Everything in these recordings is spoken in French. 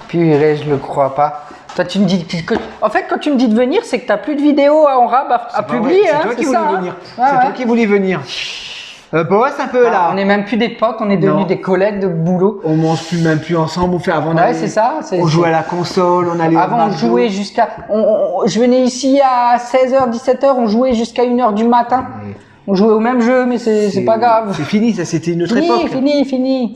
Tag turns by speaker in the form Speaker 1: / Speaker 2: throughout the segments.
Speaker 1: Purée, je le crois pas. Toi, tu me dis que... En fait, quand tu me dis de venir, c'est que tu n'as plus de vidéos en rab à publier.
Speaker 2: C'est toi qui voulais venir. C'est toi qui voulais venir. Boss un peu là.
Speaker 1: On n'est même plus des potes, on est devenus des collègues de boulot.
Speaker 2: On mange plus même plus ensemble. On fait avant.
Speaker 1: Ouais, c'est ça.
Speaker 2: On jouait à la console, on allait.
Speaker 1: Avant, on jouait jusqu'à. Je venais ici à 16h, 17h, on jouait jusqu'à 1h du matin. Ouais. On jouait au même jeu, mais c'est pas grave.
Speaker 2: C'est fini, ça c'était une autre époque.
Speaker 1: Fini.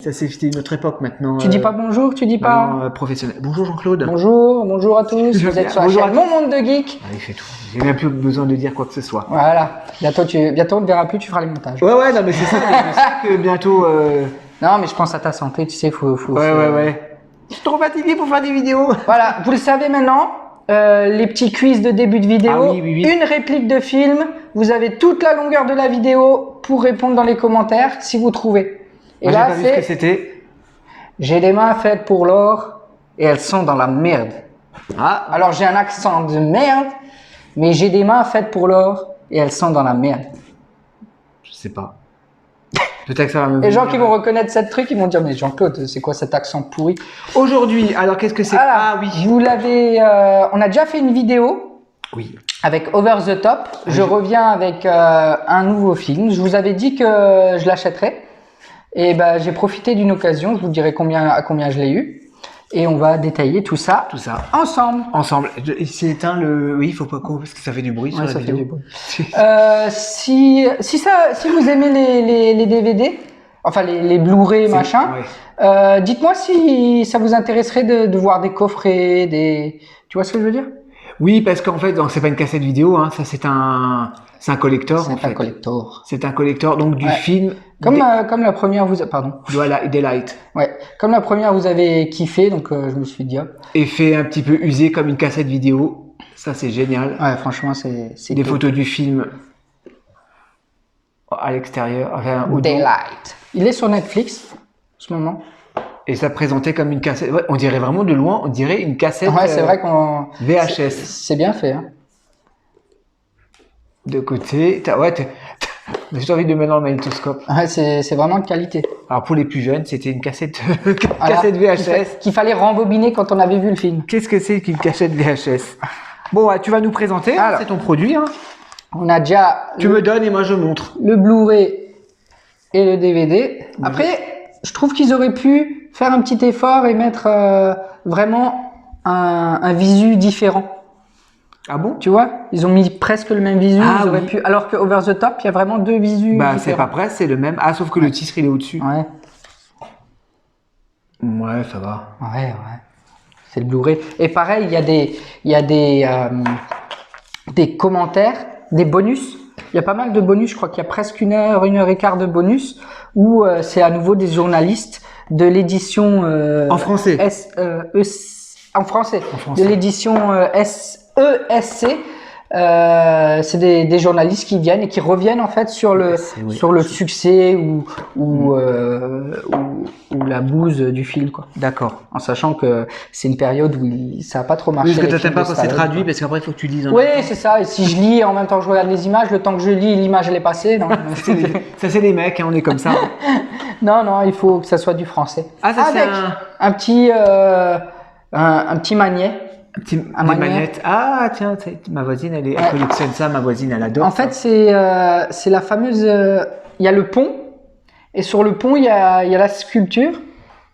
Speaker 2: Ça c'était une autre époque maintenant.
Speaker 1: Tu dis pas bonjour, tu dis pas
Speaker 2: professionnel. Bonjour Jean-Claude.
Speaker 1: Bonjour à tous. Vous êtes sur la chaîne Mon Monde de Geek.
Speaker 2: Ah, il fait tout. J'ai même plus besoin de dire quoi que ce soit.
Speaker 1: Voilà. Bientôt on ne verra plus, tu feras les montages.
Speaker 2: Ouais, non mais c'est ça. Je sais que bientôt.
Speaker 1: Non mais je pense à ta santé, tu sais, faut.
Speaker 2: Ouais. Je suis trop fatigué pour faire des vidéos.
Speaker 1: Voilà, vous le savez maintenant. Les petits quiz de début de vidéo,
Speaker 2: oui.
Speaker 1: Une réplique de film. Vous avez toute la longueur de la vidéo pour répondre dans les commentaires si vous trouvez. Et
Speaker 2: moi,
Speaker 1: là,
Speaker 2: j'ai pas vu ce que c'était.
Speaker 1: J'ai des mains faites pour l'or et elles sont dans la merde.
Speaker 2: Ah.
Speaker 1: Alors j'ai un accent de merde, mais j'ai des mains faites pour l'or et elles sont dans la merde.
Speaker 2: Je sais pas. Peut-être que ça va me.
Speaker 1: Les gens qui vont reconnaître cette truc, ils vont dire mais Jean-Claude, c'est quoi cet accent pourri?
Speaker 2: Aujourd'hui, alors qu'est-ce que c'est?
Speaker 1: Ah oui. Vous l'avez. On a déjà fait une vidéo.
Speaker 2: Oui.
Speaker 1: Avec Over the Top. Je reviens avec un nouveau film. Je vous avais dit que je l'achèterais. Et ben j'ai profité d'une occasion, je vous dirai à combien je l'ai eu. Et on va détailler tout ça ensemble.
Speaker 2: C'est éteint le. Oui, il faut pas qu'on parce que ça fait du bruit sur la vidéo. Fait du bruit.
Speaker 1: Si vous aimez les DVD, enfin les Blu-ray machin, dites-moi si ça vous intéresserait de voir des coffrets, tu vois ce que je veux dire?
Speaker 2: Oui, parce qu'en fait, c'est pas une cassette vidéo, hein, ça c'est un collector. C'est un collector donc du film.
Speaker 1: Comme la première pardon.
Speaker 2: Daylight.
Speaker 1: Ouais. Comme la première vous avez kiffé, donc je me suis dit hop.
Speaker 2: Et fait un petit peu usé comme une cassette vidéo. Ça c'est génial.
Speaker 1: Ouais, franchement c'est.
Speaker 2: Des photos du film à l'extérieur. Enfin,
Speaker 1: Daylight. Il est sur Netflix en ce moment.
Speaker 2: Et ça présentait comme une cassette. Ouais, on dirait vraiment de loin, on dirait une cassette.
Speaker 1: Ouais, c'est vrai qu'on.
Speaker 2: VHS.
Speaker 1: C'est bien fait. Hein.
Speaker 2: De côté, j'ai envie de mettre dans le magnétoscope.
Speaker 1: Ouais, c'est vraiment de qualité.
Speaker 2: Alors pour les plus jeunes, c'était une cassette, cassette VHS.
Speaker 1: Qu'il fallait rembobiner quand on avait vu le film.
Speaker 2: Qu'est-ce que c'est qu'une cassette VHS? Bon, tu vas nous présenter, c'est ton produit. Hein.
Speaker 1: On a déjà.
Speaker 2: Tu me donnes et moi je montre.
Speaker 1: Le Blu-ray et le DVD. Après, je trouve qu'ils auraient pu faire un petit effort et mettre vraiment un visu différent.
Speaker 2: Ah bon?
Speaker 1: Tu vois, ils ont mis presque le même visu. Ils auraient pu, alors que Over the Top, il y a vraiment deux visus.
Speaker 2: Bah, c'est pas presque, c'est le même. Ah, sauf que le titre il est au-dessus.
Speaker 1: Ouais.
Speaker 2: Ouais, ça va.
Speaker 1: Ouais. C'est le Blu-ray. Et pareil, il y a des commentaires, des bonus. Il y a pas mal de bonus. Je crois qu'il y a presque 1h et quart de bonus où c'est à nouveau des journalistes de l'édition.
Speaker 2: En français.
Speaker 1: En français. De l'édition ESC. C'est des journalistes qui viennent et qui reviennent en fait sur le succès ou la bouse du film, quoi.
Speaker 2: D'accord.
Speaker 1: En sachant que c'est une période où ça a pas trop marché.
Speaker 2: Oui, parce que t'aimes pas quand c'est traduit, parce qu'après il faut que tu lises.
Speaker 1: Oui, c'est ça. Et si je lis en même temps que je regarde les images, le temps que je lis, l'image elle est passée. Non.
Speaker 2: Ça c'est les mecs, hein, on est comme ça.
Speaker 1: Non, il faut que ça soit du français.
Speaker 2: Ah, ça
Speaker 1: avec un petit magnet.
Speaker 2: Des manettes. Ah tiens, ma voisine elle collectionne ça, ma voisine elle adore.
Speaker 1: En fait c'est la fameuse. Il y a le pont et sur le pont il y a la sculpture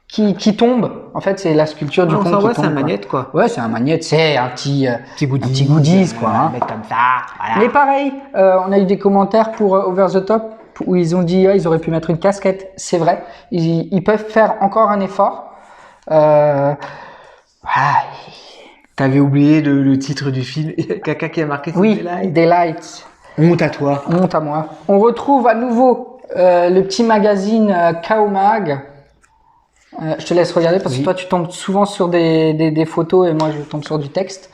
Speaker 1: qui tombe. En fait c'est la sculpture du pont qui tombe.
Speaker 2: C'est un magnète quoi.
Speaker 1: Ouais, c'est un magnète, c'est un petit
Speaker 2: goodies
Speaker 1: quoi. Hein.
Speaker 2: Mettre comme ça. Voilà.
Speaker 1: Mais pareil, on a eu des commentaires pour Over the Top où ils ont dit ils auraient pu mettre une casquette. C'est vrai, ils peuvent faire encore un effort. Voilà.
Speaker 2: T'avais oublié le titre du film. Quelqu'un qui a marqué.
Speaker 1: Oui, Daylight.
Speaker 2: Honte à toi.
Speaker 1: Honte à moi. On retrouve à nouveau le petit magazine Kao Mag. Je te laisse regarder parce que toi, tu tombes souvent sur des photos et moi, je tombe sur du texte.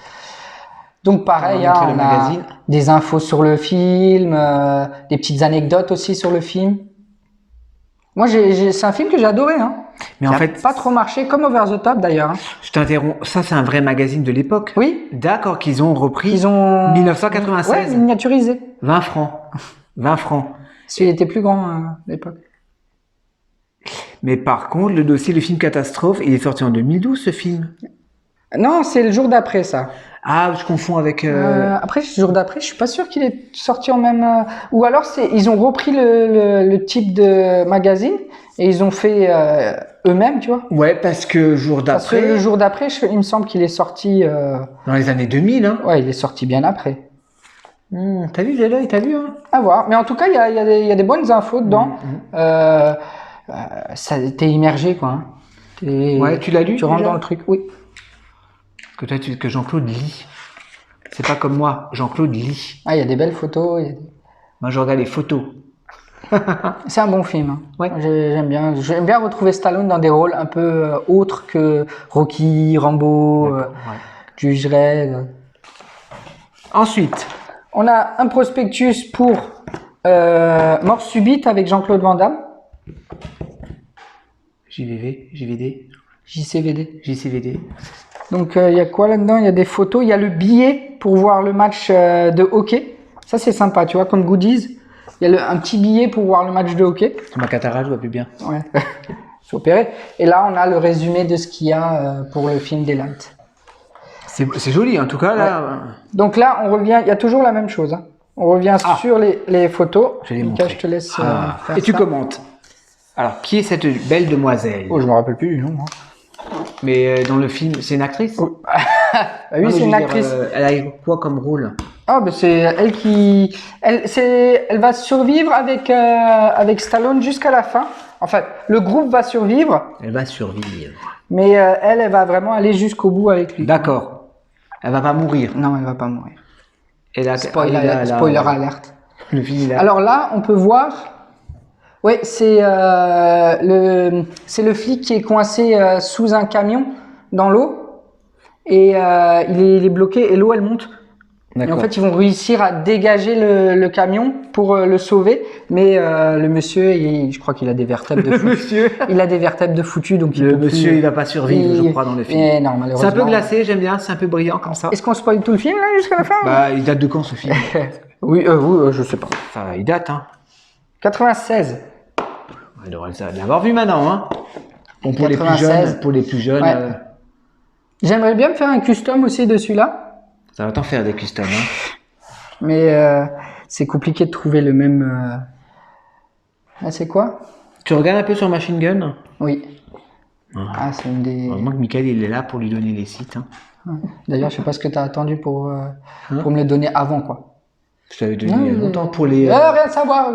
Speaker 1: Donc pareil, on a des infos sur le film, des petites anecdotes aussi sur le film. Moi, c'est un film que j'ai adoré. Hein.
Speaker 2: Mais en fait,
Speaker 1: pas trop marché, comme Over the Top d'ailleurs. Hein.
Speaker 2: Je t'interromps. Ça, c'est un vrai magazine de l'époque.
Speaker 1: Oui.
Speaker 2: D'accord, qu'ils ont repris. 1996.
Speaker 1: Ouais, miniaturisé.
Speaker 2: 20 francs. 20 francs.
Speaker 1: Parce qu'il était plus grand à l'époque.
Speaker 2: Mais par contre, le film Catastrophe, il est sorti en 2012, ce film.
Speaker 1: Non, c'est le jour d'après, ça.
Speaker 2: Ah, je confonds avec...
Speaker 1: Après, le jour d'après, je suis pas sûr qu'il est sorti en même... Ou alors, ils ont repris le type de magazine et ils ont fait eux-mêmes, tu vois.
Speaker 2: Ouais, parce que le jour d'après,
Speaker 1: il me semble qu'il est sorti...
Speaker 2: dans les années 2000, hein.
Speaker 1: Ouais, il est sorti bien après.
Speaker 2: T'as vu, l'œil, t'as vu, hein.
Speaker 1: À voir. Mais en tout cas, il y a des bonnes infos dedans. T'es immergé, quoi. Hein.
Speaker 2: Ouais, tu l'as lu?
Speaker 1: Tu rentres dans le truc, oui.
Speaker 2: Que toi, que Jean-Claude lit. C'est pas comme moi, Jean-Claude lit.
Speaker 1: Ah, il y a des belles photos.
Speaker 2: Moi, je regarde les photos.
Speaker 1: C'est un bon film. Hein.
Speaker 2: Ouais.
Speaker 1: J'aime bien. J'aime bien retrouver Stallone dans des rôles un peu autres que Rocky, Rambo, Judge Dredd.
Speaker 2: Ensuite,
Speaker 1: on a un prospectus pour Mort subite avec Jean-Claude Van Damme.
Speaker 2: JCVD.
Speaker 1: Donc, il y a quoi là-dedans? Il y a des photos. Il y a le billet pour voir le match de hockey. Ça, c'est sympa, tu vois, comme goodies. Il y a un petit billet pour voir le match de hockey.
Speaker 2: Ma cataracte, je vois plus bien.
Speaker 1: Ouais, faut opérer. Et là, on a le résumé de ce qu'il y a pour le film des Lights.
Speaker 2: C'est joli, en tout cas, là. Ouais.
Speaker 1: Donc là, on revient, il y a toujours la même chose. Hein. On revient sur les photos.
Speaker 2: Je vais les montrer.
Speaker 1: Je te laisse faire
Speaker 2: et tu commentes. Alors, qui est cette belle demoiselle?
Speaker 1: Oh, je me rappelle plus du nom. Hein.
Speaker 2: Mais dans le film, c'est une actrice?
Speaker 1: Oh. Oui, c'est une actrice.
Speaker 2: Elle a quoi comme rôle?
Speaker 1: Ah, ben c'est elle qui... Elle va survivre avec Stallone jusqu'à la fin. En fait, le groupe va survivre.
Speaker 2: Elle va survivre.
Speaker 1: Mais elle va vraiment aller jusqu'au bout avec lui.
Speaker 2: D'accord. Elle va pas mourir.
Speaker 1: Non, elle va pas mourir.
Speaker 2: Spoiler
Speaker 1: alerte.
Speaker 2: Le film là.
Speaker 1: Alors là, on peut voir... Ouais, c'est le flic qui est coincé sous un camion dans l'eau. Et il est bloqué et l'eau, elle monte. Et en fait, ils vont réussir à dégager le camion pour le sauver. Mais le monsieur, je crois qu'il a des vertèbres de foutu. Il a des vertèbres de foutu, donc
Speaker 2: le monsieur, il va pas survivre, je crois, dans le film.
Speaker 1: Non, malheureusement.
Speaker 2: C'est un peu glacé, j'aime bien, c'est un peu brillant comme ça.
Speaker 1: Est-ce qu'on spoil tout le film là jusqu'à la fin?
Speaker 2: Bah, il date de quand ce film?
Speaker 1: Oui, je sais pas.
Speaker 2: Enfin, il date, hein.
Speaker 1: 96.
Speaker 2: Il devrait l'avoir vu maintenant, hein. Bon, pour les plus jeunes. Ouais.
Speaker 1: J'aimerais bien me faire un custom aussi de celui-là.
Speaker 2: Ça va t'en faire des customs, hein.
Speaker 1: Mais c'est compliqué de trouver le même. Ah, c'est quoi?
Speaker 2: Tu regardes un peu sur Machine Gun?
Speaker 1: Oui. C'est une des.
Speaker 2: Heureusement que Michael il est là pour lui donner les sites. Hein.
Speaker 1: D'ailleurs, je sais pas ce que tu as attendu pour me les donner avant, quoi.
Speaker 2: Je t'avais donné il y a longtemps pour les.
Speaker 1: Rien savoir.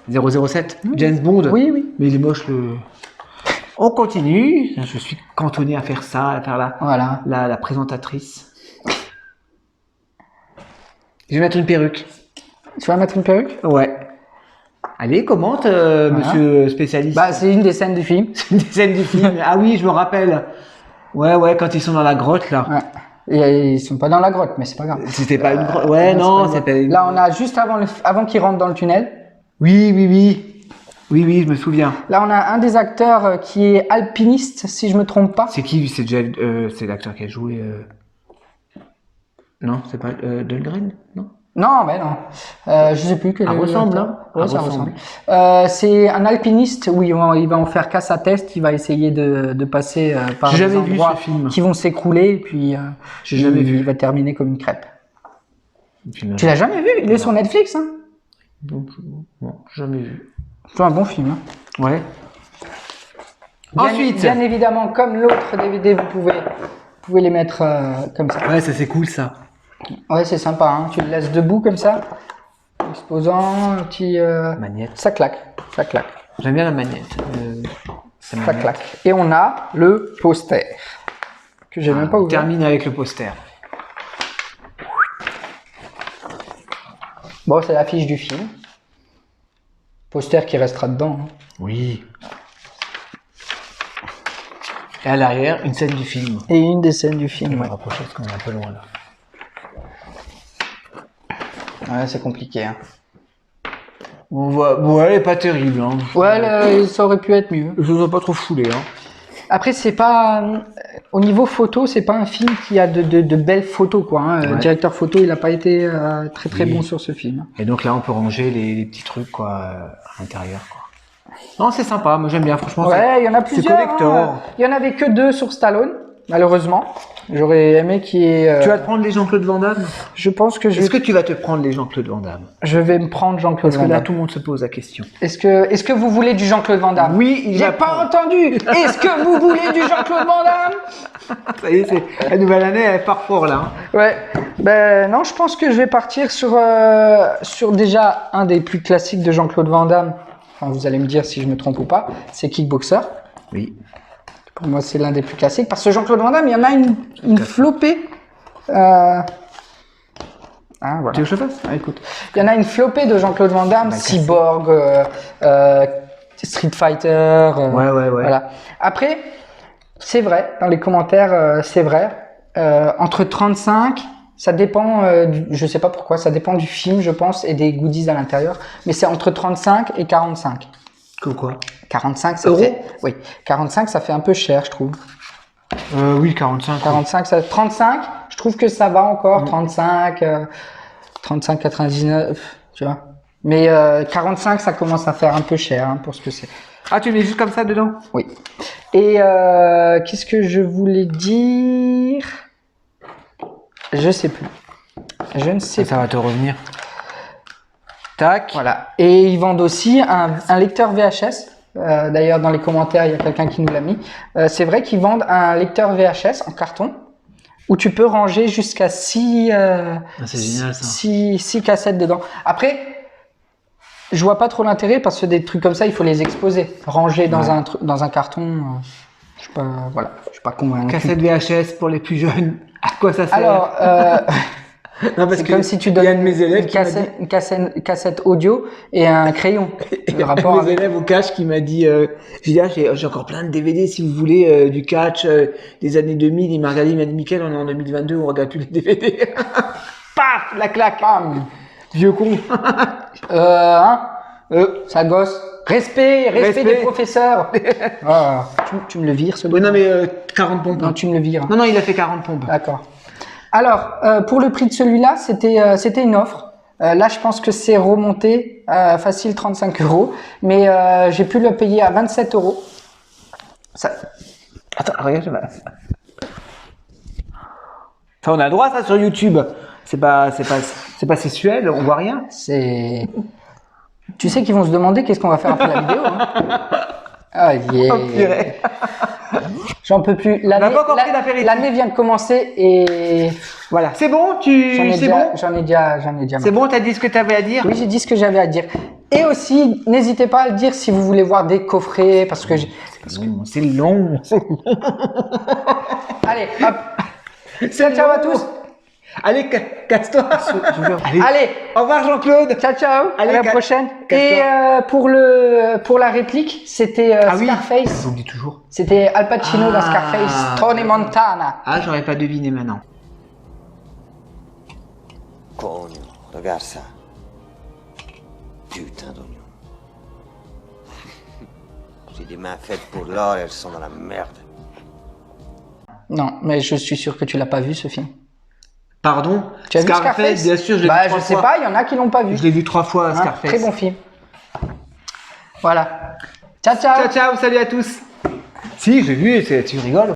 Speaker 2: 007, James Bond.
Speaker 1: Oui.
Speaker 2: Mais il est moche le. On continue. Je suis cantonné à faire ça, à faire la présentatrice. Je vais mettre une perruque.
Speaker 1: Tu vas mettre une perruque?
Speaker 2: Ouais. Allez, commente, monsieur spécialiste.
Speaker 1: Bah, c'est une des scènes du film.
Speaker 2: C'est une des scènes du film. Ah oui, je me rappelle. Ouais, quand ils sont dans la grotte, là.
Speaker 1: Ouais. Et ils sont pas dans la grotte, mais c'est pas grave.
Speaker 2: C'était pas une grotte. Ouais, non, c'est pas une grotte.
Speaker 1: Là, on a juste avant qu'ils rentrent dans le tunnel.
Speaker 2: Oui, je me souviens.
Speaker 1: Là, on a un des acteurs qui est alpiniste, si je me trompe pas.
Speaker 2: C'est qui? C'est l'acteur qui a joué. Non, c'est pas Dahlgren, non?
Speaker 1: Non, mais non. Je sais plus quel.
Speaker 2: Ça ressemble, hein?
Speaker 1: Ouais, ça ressemble. C'est un alpiniste. Oui, il va en faire qu'à sa test. Il va essayer de passer par des endroits qui vont s'écrouler, et puis il va terminer comme une crêpe. Tu l'as jamais vu? Il est sur Netflix, hein?
Speaker 2: Non, jamais vu.
Speaker 1: C'est un bon film. Hein.
Speaker 2: Ouais.
Speaker 1: Ensuite, bien évidemment, comme l'autre DVD, vous pouvez les mettre comme ça.
Speaker 2: Ouais, ça c'est cool ça.
Speaker 1: Ouais, c'est sympa. Hein. Tu le laisses debout comme ça, exposant un petit.
Speaker 2: Magnète.
Speaker 1: Ça claque.
Speaker 2: J'aime bien la magnète.
Speaker 1: Ça claque. Et on a le poster que j'ai même pas ouvert.
Speaker 2: On termine avec le poster.
Speaker 1: Bon, c'est l'affiche du film. Poster qui restera dedans. Hein.
Speaker 2: Oui. Et à l'arrière, une scène du film.
Speaker 1: Et une des scènes du film.
Speaker 2: On va rapprocher parce qu'on est un peu loin là.
Speaker 1: Ouais, c'est compliqué. Hein.
Speaker 2: On voit... Bon, elle est pas terrible. Hein.
Speaker 1: Ouais, ça aurait pu être mieux.
Speaker 2: Je vous ai pas trop foulé. Hein.
Speaker 1: Après, c'est pas... Au niveau photo, c'est pas un film qui a de belles photos, quoi. Hein. Le directeur photo, il a pas été très bon sur ce film.
Speaker 2: Et donc là, on peut ranger les petits trucs, quoi, à l'intérieur, quoi. Non, c'est sympa. Moi, j'aime bien, franchement.
Speaker 1: Ouais, il y en a plusieurs.
Speaker 2: C'est collector.
Speaker 1: Hein. Il y en avait que 2 sur Stallone, malheureusement. J'aurais aimé qu'il y ait...
Speaker 2: Tu vas te prendre les Jean-Claude Van Damme?
Speaker 1: Je pense que
Speaker 2: Est-ce que tu vas te prendre les Jean-Claude Van Damme?
Speaker 1: Je vais me prendre Jean-Claude Van
Speaker 2: Damme. Parce que là,
Speaker 1: Damme.
Speaker 2: tout le monde se pose la question.
Speaker 1: Est-ce que vous voulez du Jean-Claude Van Damme?
Speaker 2: Oui,
Speaker 1: j'ai pas entendu. Est-ce que vous voulez du Jean-Claude Van Damme?
Speaker 2: Ça y est, c'est la nouvelle année, elle part fort là. Hein.
Speaker 1: Ouais. Ben non, je pense que je vais partir sur déjà un des plus classiques de Jean-Claude Van Damme. Enfin, vous allez me dire si je me trompe ou pas. C'est Kickboxer.
Speaker 2: Oui.
Speaker 1: Pour moi, c'est l'un des plus classiques parce que Jean-Claude Van Damme, il y en a une flopée. Ah, voilà.
Speaker 2: Tu veux que je fasse?
Speaker 1: Ah, écoute, il y en a une flopée de Jean-Claude Van Damme, Cyborg, Street Fighter.
Speaker 2: Ouais.
Speaker 1: Voilà. Après, c'est vrai, dans les commentaires, c'est vrai. Entre 35, ça dépend, je sais pas pourquoi, ça dépend du film, je pense, et des goodies à l'intérieur, mais c'est entre 35 et 45.
Speaker 2: Quoi?
Speaker 1: 45, ça fait... Oui, 45, ça fait un peu cher, je trouve.
Speaker 2: Oui, 45.
Speaker 1: 45, ça... 35, je trouve que ça va encore, 35, 35,99, tu vois. Mais 45, ça commence à faire un peu cher hein, pour ce que c'est.
Speaker 2: Ah, tu mets juste comme ça dedans?
Speaker 1: Oui. Et qu'est-ce que je voulais dire? Je sais plus. Je ne sais pas.
Speaker 2: Ça va te revenir. Tac.
Speaker 1: Voilà. Et ils vendent aussi un lecteur VHS. D'ailleurs, dans les commentaires, il y a quelqu'un qui nous l'a mis. C'est vrai qu'ils vendent un lecteur VHS en carton où tu peux ranger jusqu'à 6 cassettes dedans. Après, je vois pas trop l'intérêt parce que des trucs comme ça, il faut les exposer. Ranger dans un carton, je suis pas, voilà, je suis pas convaincu.
Speaker 2: Cassette VHS pour les plus jeunes, à quoi ça sert?
Speaker 1: Alors,
Speaker 2: non, parce
Speaker 1: c'est
Speaker 2: que
Speaker 1: comme si tu donnes
Speaker 2: un de mes élèves
Speaker 1: une cassette audio et un crayon.
Speaker 2: Le rapport avec... élèves au catch qui m'a dit, j'ai encore plein de DVD si vous voulez du catch des années 2000. Il m'a regardé, il m'a dit Mickaël, on est en 2022, on regarde tous les DVD. Paf, la claque. Bam. Vieux con.
Speaker 1: Ça gosse. Respect des professeurs. Tu me le vires, ce
Speaker 2: Oui, non, mais 40 pompes.
Speaker 1: Non, tu me le vires.
Speaker 2: Non, il a fait 40 pompes.
Speaker 1: D'accord. Alors, pour le prix de celui-là, c'était une offre. Là, je pense que c'est remonté facile 35 €. Mais j'ai pu le payer à 27 €. Ça...
Speaker 2: Attends, regarde, ça, on a le droit, ça, sur YouTube. C'est pas sexuel, on voit rien.
Speaker 1: C'est... Tu sais qu'ils vont se demander qu'est-ce qu'on va faire après la vidéo. Hein. Ah, yeah. J'en peux plus. L'année vient de commencer et
Speaker 2: voilà. C'est bon,
Speaker 1: J'en ai déjà.
Speaker 2: C'est bon, t'as dit ce que t'avais à dire?
Speaker 1: Oui, j'ai dit ce que j'avais à dire. Et aussi, n'hésitez pas à le dire si vous voulez voir des coffrets, parce que
Speaker 2: c'est long.
Speaker 1: Allez, hop. Ciao à tous.
Speaker 2: Allez, casse-toi.
Speaker 1: Allez,
Speaker 2: au revoir Jean-Claude.
Speaker 1: Ciao. Allez, à la prochaine. Et pour la réplique, c'était Scarface.
Speaker 2: J'oublie toujours.
Speaker 1: C'était Al Pacino dans Scarface, Tony Montana.
Speaker 2: Ah, j'aurais pas deviné maintenant.
Speaker 3: Cogno, regarde ça. Putain d'oignon. J'ai des mains faites pour l'or et elles sont dans la merde.
Speaker 1: Non, mais je suis sûr que tu l'as pas vu ce film.
Speaker 2: Pardon?
Speaker 1: Tu as vu Scarface?
Speaker 2: Bien sûr, je l'ai vu 3 fois.
Speaker 1: Je sais pas, il y en a qui l'ont pas vu.
Speaker 2: Je l'ai vu 3 fois, Scarface.
Speaker 1: Très bon film. Voilà. Ciao.
Speaker 2: Ciao, salut à tous. Si, j'ai vu, tu rigoles.